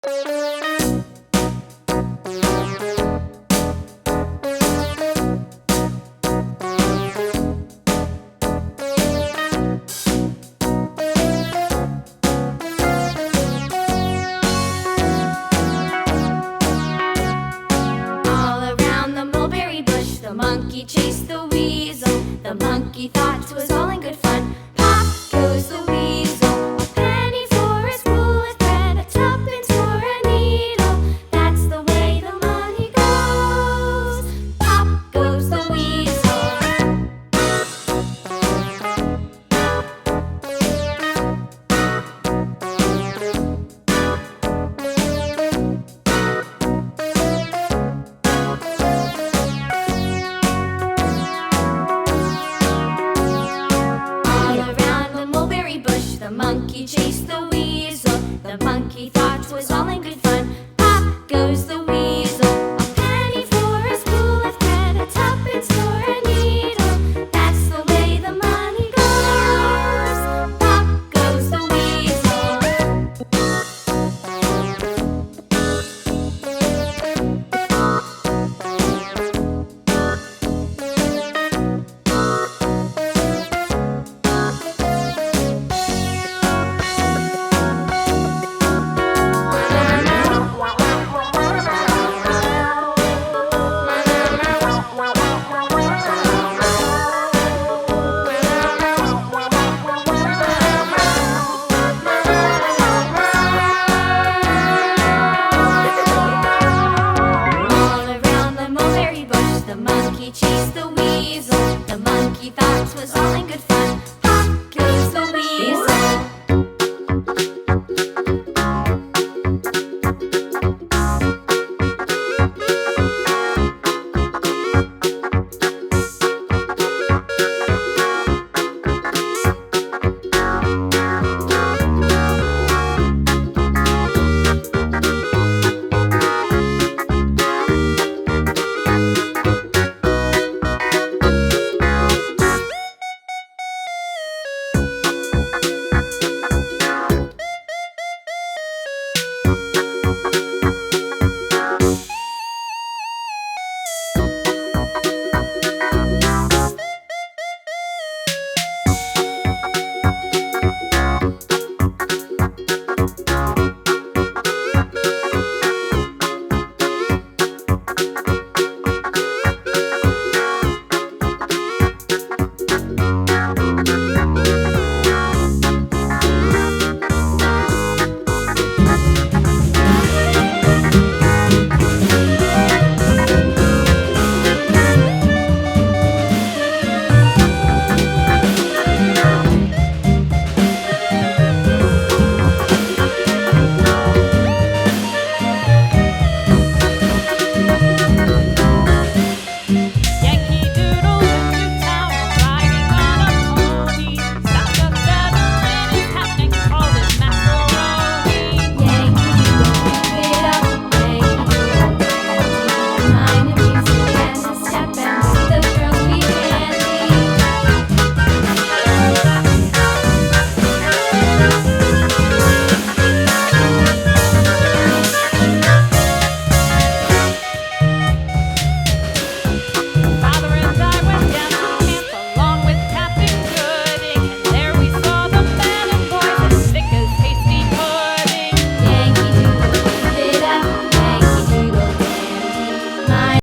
All around the mulberry bush, the monkey chased the weasel. The monkey thought 'twas all in good fun. Pop goes the weasel. A penny for a spool of thread, a tuppence for a needle. That's the way the money goes. Pop goes the weasel. All around the mulberry bush, the monkey chased the weasel. The monkey thought 'twas all in good fun. Pop goes the weasel. A penny for a spool of thread, a tuppence for a needle. That's the way the money goes. Pop goes the weasel. All around the mulberry bush, the monkey chased the weasel. The monkey thought 'twas all in good fun. Pop goes the weasel.